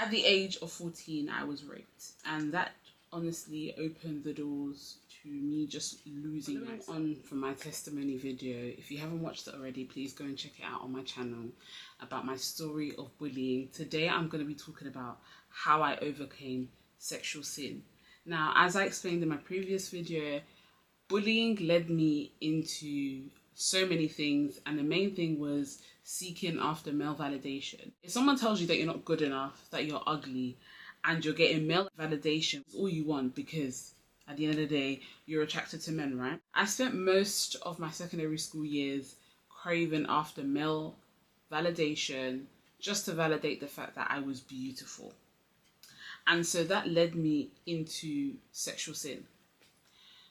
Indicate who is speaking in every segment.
Speaker 1: At the age of 14, I was raped, and that honestly opened the doors to me just losing myself. On from my testimony video, if you haven't watched it already, please go and check it out on my channel about my story of bullying. Today I'm going to be talking about how I overcame sexual sin. Now, as I explained in my previous video, bullying led me into so many things, and the main thing was seeking after male validation. If someone tells you that you're not good enough, that you're ugly, and you're getting male validation, it's all you want, because at the end of the day, you're attracted to men, right? I spent most of my secondary school years craving after male validation just to validate the fact that I was beautiful. And so that led me into sexual sin.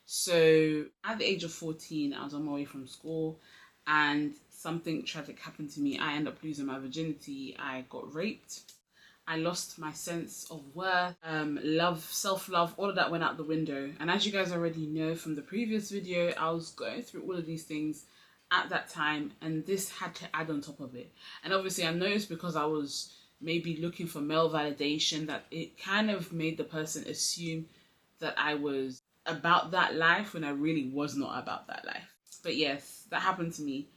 Speaker 1: So at the age of 14, I was on my way from school and something tragic happened to me. I ended up losing my virginity. I got raped. I lost my sense of worth, love, self-love, all of that went out the window. And as you guys already know from the previous video, I was going through all of these things at that time, and this had to add on top of it. And obviously I noticed, because I was maybe looking for male validation, that it kind of made the person assume that I was about that life when I really was not about that life. But yes, that happened to me.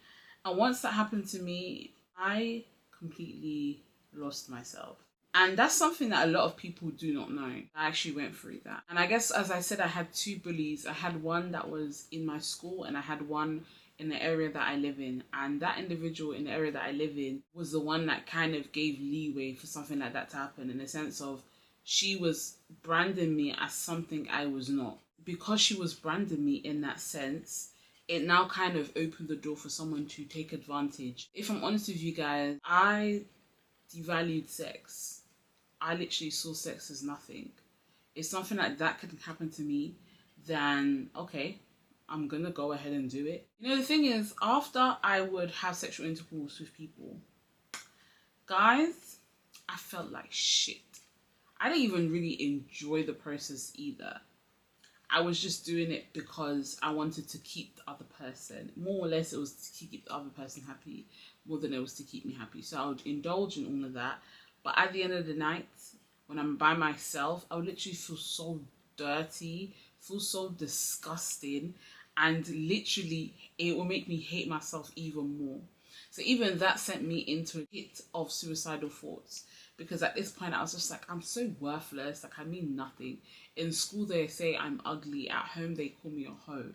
Speaker 1: And once that happened to me, I completely lost myself. And that's something that a lot of people do not know. I actually went through that. And I guess, as I said, I had two bullies. I had one that was in my school, and I had one in the area that I live in. And that individual in the area that I live in was the one that kind of gave leeway for something like that to happen, in the sense of she was branding me as something I was not. Because she was branding me in that sense, it now kind of opened the door for someone to take advantage. If I'm honest with you guys, I devalued sex. I literally saw sex as nothing. If something like that could happen to me, then okay, I'm gonna go ahead and do it. You know, the thing is, after I would have sexual intercourse with people, guys, I felt like shit. I didn't even really enjoy the process either. I was just doing it because I wanted to keep the other person. More or less, it was to keep the other person happy more than it was to keep me happy. So I would indulge in all of that. But at the end of the night, when I'm by myself, I would literally feel so dirty, feel so disgusting, and literally it will make me hate myself even more. So even that sent me into a pit of suicidal thoughts, because at this point I was just like, I'm so worthless, like I mean nothing. In school they say I'm ugly, at home they call me a hoe.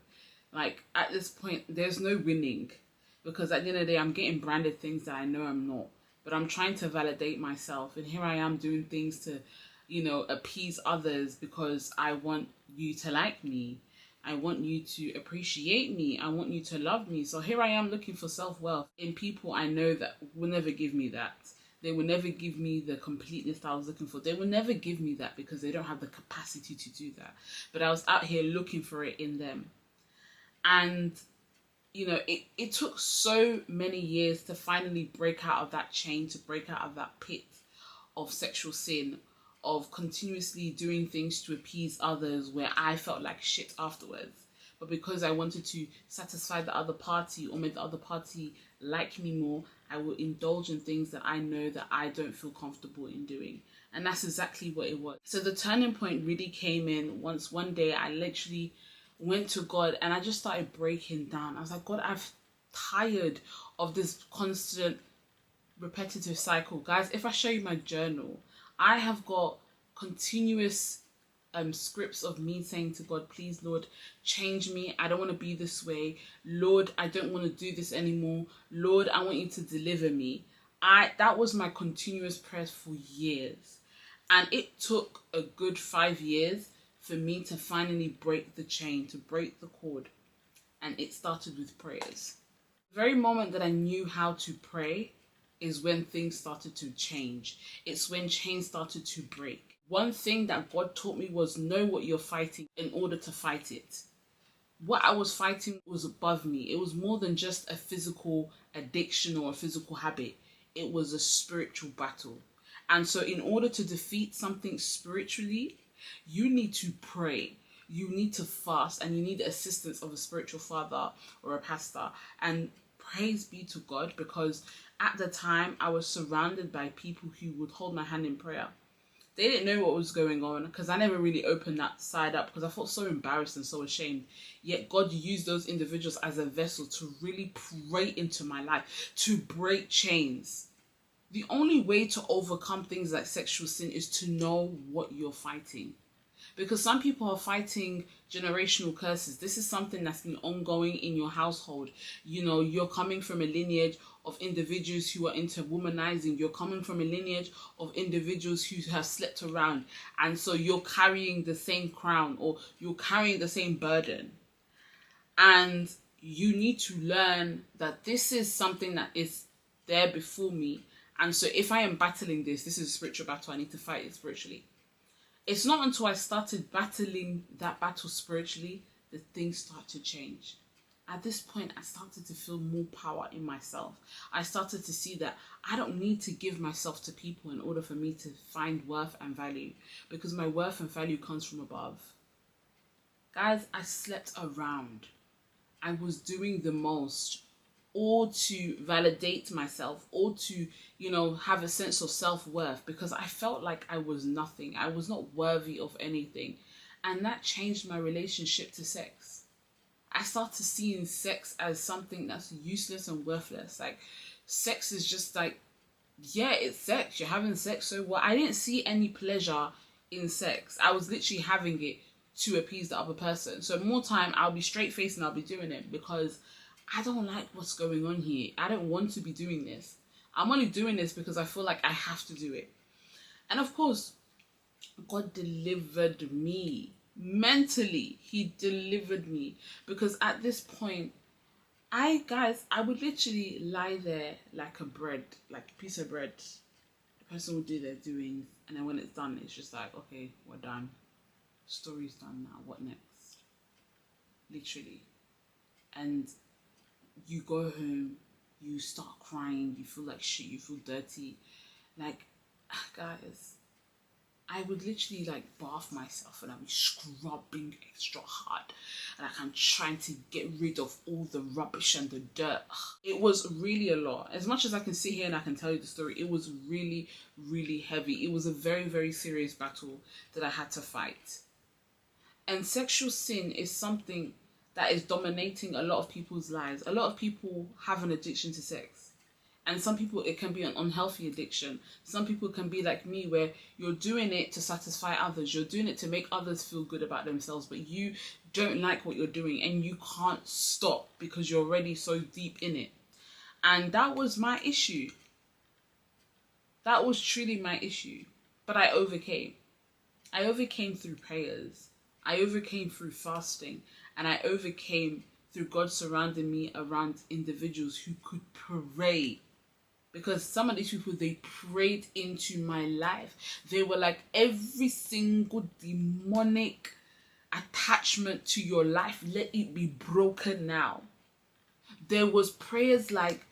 Speaker 1: Like at this point there's no winning, because at the end of the day I'm getting branded things that I know I'm not, but I'm trying to validate myself, and here I am doing things to, you know, appease others, because I want you to like me. I want you to appreciate me. I want you to love me. So here I am looking for self-worth in people I know that will never give me that. They will never give me the completeness that I was looking for. They will never give me that because they don't have the capacity to do that. But I was out here looking for it in them. And, you know, it took so many years to finally break out of that chain, to break out of that pit of sexual sin, of continuously doing things to appease others where I felt like shit afterwards. But because I wanted to satisfy the other party or make the other party like me more, I will indulge in things that I know that I don't feel comfortable in doing. And that's exactly what it was. So the turning point really came in once one day I literally went to God and I just started breaking down. I was like, God, I'm tired of this constant repetitive cycle. Guys, if I show you my journal, I have got continuous scripts of me saying to God, please, Lord, change me. I don't want to be this way. Lord, I don't want to do this anymore. Lord, I want you to deliver me. That was my continuous prayer for years. And it took a good 5 years for me to finally break the chain, to break the cord. And it started with prayers. The very moment that I knew how to pray is when things started to change. It's when chains started to break. One thing that God taught me was know what you're fighting in order to fight it. What I was fighting was above me. It was more than just a physical addiction or a physical habit. It was a spiritual battle. And so in order to defeat something spiritually, you need to pray. You need to fast, and you need the assistance of a spiritual father or a pastor. And praise be to God, because at the time I was surrounded by people who would hold my hand in prayer. They didn't know what was going on because I never really opened that side up because I felt so embarrassed and so ashamed. Yet God used those individuals as a vessel to really pray into my life, to break chains. The only way to overcome things like sexual sin is to know what you're fighting. Because some people are fighting generational curses. This is something that's been ongoing in your household. You know, you're coming from a lineage of individuals who are into womanizing. You're coming from a lineage of individuals who have slept around. And so you're carrying the same crown, or you're carrying the same burden. And you need to learn that this is something that is there before me. And so if I am battling this is a spiritual battle. I need to fight it spiritually. It's not until I started battling that battle spiritually that things start to change. At this point, I started to feel more power in myself. I started to see that I don't need to give myself to people in order for me to find worth and value, because my worth and value comes from above. Guys, I slept around. I was doing the most, or to validate myself, or to, have a sense of self-worth, because I felt like I was nothing. I was not worthy of anything. And that changed my relationship to sex. I started seeing sex as something that's useless and worthless. Like, sex is just like, yeah, it's sex. You're having sex, so what? I didn't see any pleasure in sex. I was literally having it to appease the other person. So more time, I'll be straight-faced and I'll be doing it because I don't like what's going on here. I don't want to be doing this. I'm only doing this because I feel like I have to do it. And of course, God delivered me. Mentally, he delivered me. Because at this point, I would literally lie there like a piece of bread. The person would do their doings. And then when it's done, it's just like, okay, we're done. Story's done now. What next? Literally. And you go home, you start crying, you feel like shit, you feel dirty. Like, guys, I would literally bath myself and I'd be scrubbing extra hard. And I'm trying to get rid of all the rubbish and the dirt. It was really a lot. As much as I can sit here and I can tell you the story, it was really, really heavy. It was a very, very serious battle that I had to fight. And sexual sin is something that is dominating a lot of people's lives. A lot of people have an addiction to sex. And some people, it can be an unhealthy addiction. Some people can be like me, where you're doing it to satisfy others. You're doing it to make others feel good about themselves, but you don't like what you're doing and you can't stop because you're already so deep in it. And that was my issue. That was truly my issue. But I overcame. I overcame through prayers. I overcame through fasting. And I overcame through God surrounding me around individuals who could pray. Because some of these people, they prayed into my life. They were like, every single demonic attachment to your life, let it be broken now. There was prayers like,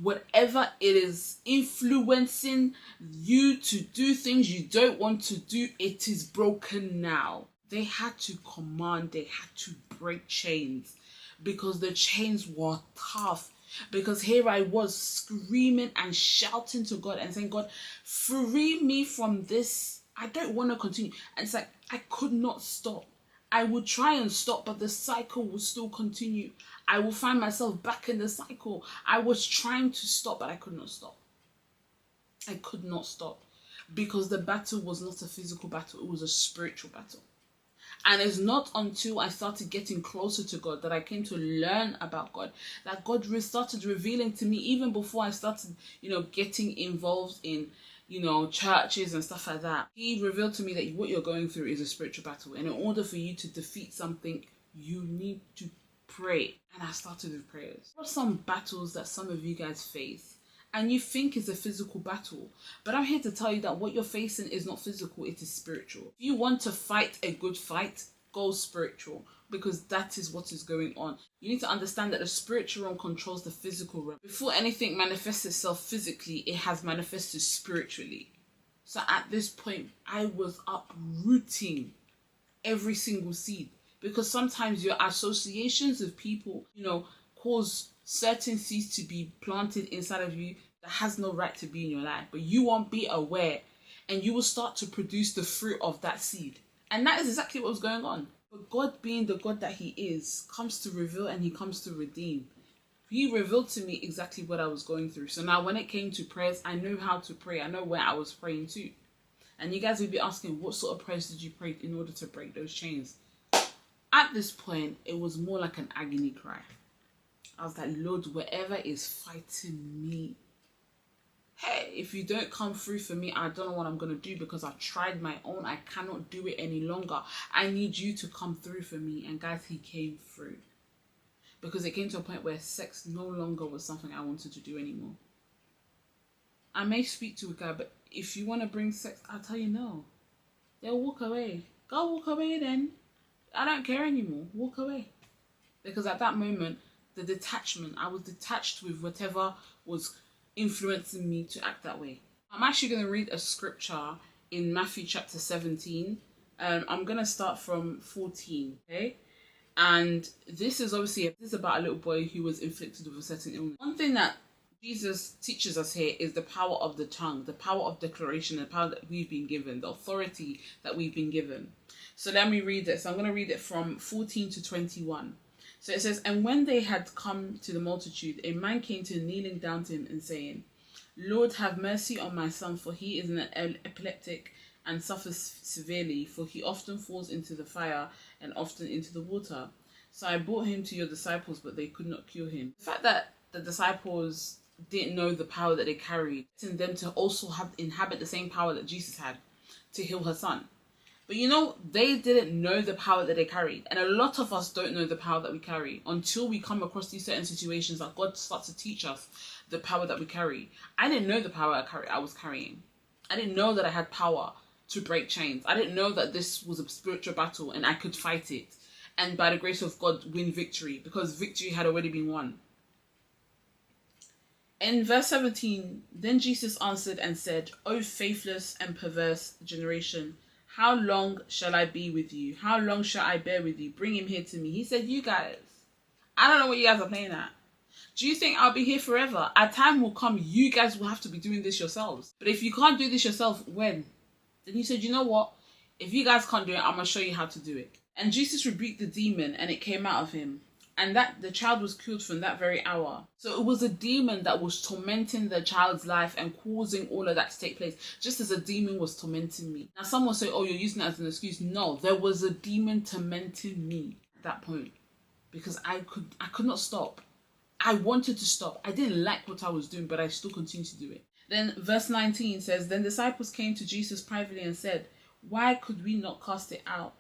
Speaker 1: whatever it is influencing you to do things you don't want to do, it is broken now. They had to command, they had to break chains, because the chains were tough. Because here I was screaming and shouting to God and saying, God, free me from this. I don't want to continue. And it's like, I could not stop. I would try and stop, but the cycle will still continue. I will find myself back in the cycle. I was trying to stop, but I could not stop. I could not stop, because the battle was not a physical battle. It was a spiritual battle. And it's not until I started getting closer to God that I came to learn about God, that God started revealing to me, even before I started, getting involved in, churches and stuff like that. He revealed to me that what you're going through is a spiritual battle. And in order for you to defeat something, you need to pray. And I started with prayers. What are some battles that some of you guys face and you think is a physical battle? But I'm here to tell you that what you're facing is not physical, it is spiritual. If you want to fight a good fight, go spiritual, because that is what is going on. You need to understand that the spiritual realm controls the physical realm. Before anything manifests itself physically, it has manifested spiritually. So at this point, I was uprooting every single seed, because sometimes your associations with people, cause certain seeds to be planted inside of you that has no right to be in your life, but you won't be aware and you will start to produce the fruit of that seed. And that is exactly what was going on. But God, being the God that he is, comes to reveal and he comes to redeem. He revealed to me exactly what I was going through. So now when it came to prayers, I knew how to pray. I know where I was praying to. And you guys will be asking, what sort of prayers did you pray in order to break those chains? At this point, it was more like an agony cry. I was like, Lord, whatever is fighting me, hey, if you don't come through for me, I don't know what I'm going to do, because I've tried my own. I cannot do it any longer. I need you to come through for me. And guys, he came through. Because it came to a point where sex no longer was something I wanted to do anymore. I may speak to a guy, but if you want to bring sex, I'll tell you no. They'll walk away. Go walk away then. I don't care anymore. Walk away. Because at that moment, the detachment, I was detached with whatever was influencing me to act that way. I'm actually going to read a scripture in Matthew chapter 17. I'm going to start from 14, okay? And this is about a little boy who was inflicted with a certain illness. One thing that Jesus teaches us here is the power of the tongue, the power of declaration, the power that we've been given, the authority that we've been given. So let me read this. I'm going to read it from 14 to 21. So it says, "And when they had come to the multitude, a man came to kneeling down to him and saying, Lord, have mercy on my son, for he is an epileptic and suffers severely, for he often falls into the fire and often into the water. So I brought him to your disciples, but they could not cure him." The fact that the disciples didn't know the power that they carried, in them to also inhabit the same power that Jesus had to heal her son. But you know, they didn't know the power that they carried. And a lot of us don't know the power that we carry until we come across these certain situations that God starts to teach us the power that we carry. I didn't know the power I was carrying. I didn't know that I had power to break chains. I didn't know that this was a spiritual battle and I could fight it. And by the grace of God, win victory, because victory had already been won. In verse 17, then Jesus answered and said, O faithless and perverse generation, how long shall I be with you? How long shall I bear with you? Bring him here to me. He said, you guys, I don't know what you guys are playing at. Do you think I'll be here forever? A time will come, you guys will have to be doing this yourselves. But if you can't do this yourself, when? Then he said, you know what? If you guys can't do it, I'm going to show you how to do it. And Jesus rebuked the demon and it came out of him. And that the child was cured from that very hour. So it was a demon that was tormenting the child's life and causing all of that to take place, just as a demon was tormenting me. Now some will say, oh, you're using that as an excuse. No, there was a demon tormenting me at that point because I could not stop. I wanted to stop. I didn't like what I was doing, but I still continued to do it. Then verse 19 says, then disciples came to Jesus privately and said, why could we not cast it out?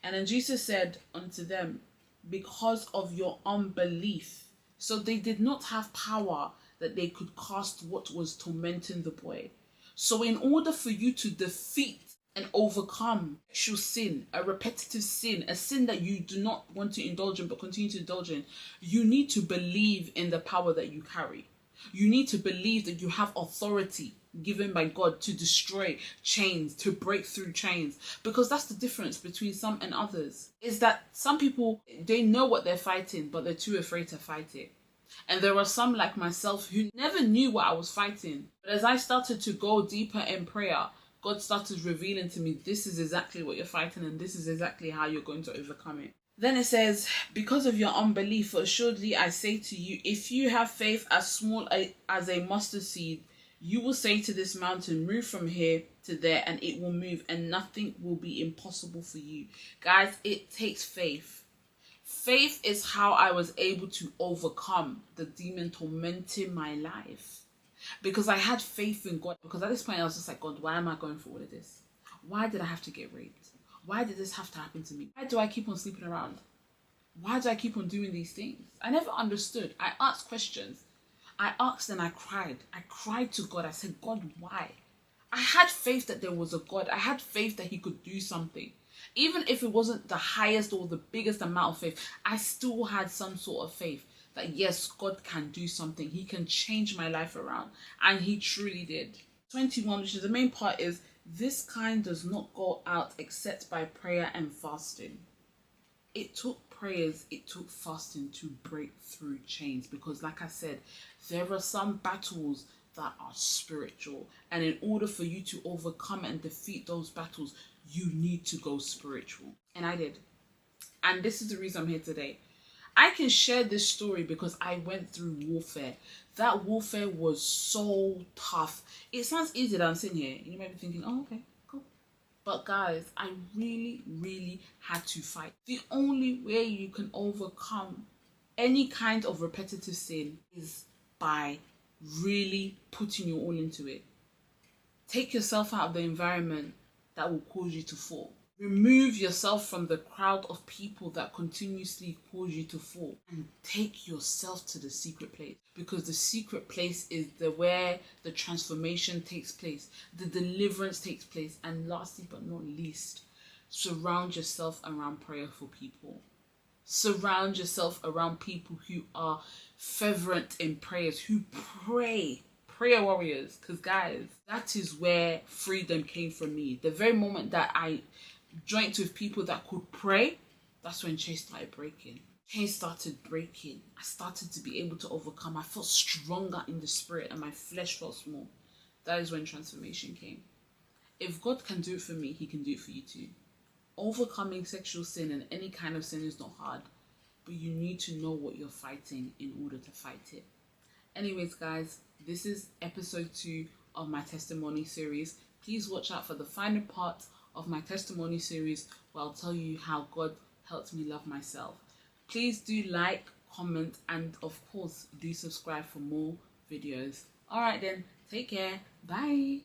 Speaker 1: And then Jesus said unto them, because of your unbelief. So they did not have power that they could cast what was tormenting the boy. So in order for you to defeat and overcome sexual sin, a repetitive sin, a sin that you do not want to indulge in but continue to indulge in, you need to believe in the power that you carry. You need to believe that you have authority given by God to destroy chains, to break through chains. Because that's the difference between some and others. Is that some people, they know what they're fighting, but they're too afraid to fight it. And there are some like myself who never knew what I was fighting. But as I started to go deeper in prayer, God started revealing to me, this is exactly what you're fighting and this is exactly how you're going to overcome it. Then it says, because of your unbelief, assuredly I say to you, if you have faith as small as a mustard seed, you will say to this mountain, move from here to there, and it will move, and nothing will be impossible for you. Guys, it takes faith. Faith is how I was able to overcome the demon tormenting my life. Because I had faith in God. Because at this point I was just like, God, why am I going through all of this? Why did I have to get raped? Why did this have to happen to me? Why do I keep on sleeping around? Why do I keep on doing these things? I never understood. I asked questions. I asked and I cried. I cried to God. I said, God, why? I had faith that there was a God. I had faith that he could do something. Even if it wasn't the highest or the biggest amount of faith, I still had some sort of faith that yes, God can do something. He can change my life around. And he truly did. 21, which is the main part, is this kind does not go out except by prayer and fasting. It took prayers, it took fasting to break through chains, because like I said, there are some battles that are spiritual. And in order for you to overcome and defeat those battles, you need to go spiritual. And I did. And this is the reason I'm here today. I can share this story because I went through warfare. That warfare was so tough. It sounds easier than I'm sitting here. You might be thinking, oh, okay, cool. But guys, I really, really had to fight. The only way you can overcome any kind of repetitive sin is by really putting your all into it. Take yourself out of the environment that will cause you to fall. Remove yourself from the crowd of people that continuously cause you to fall, and take yourself to the secret place, because the secret place is where the transformation takes place, the deliverance takes place. And lastly but not least, surround yourself around prayerful people. Surround yourself around people who are fervent in prayers, who pray. Prayer warriors. Because guys, that is where freedom came from me. The very moment that I joined with people that could pray, that's when chains started breaking. Chains started breaking. I started to be able to overcome. I felt stronger in the spirit and my flesh felt small. That is when transformation came. If God can do it for me, he can do it for you too. Overcoming sexual sin and any kind of sin is not hard, but you need to know what you're fighting in order to fight it. Anyways, guys, this is episode 2 of my testimony series. Please watch out for the final part of my testimony series where I'll tell you how God helped me love myself. Please do like, comment, and of course do subscribe for more videos. Alright then, take care. Bye.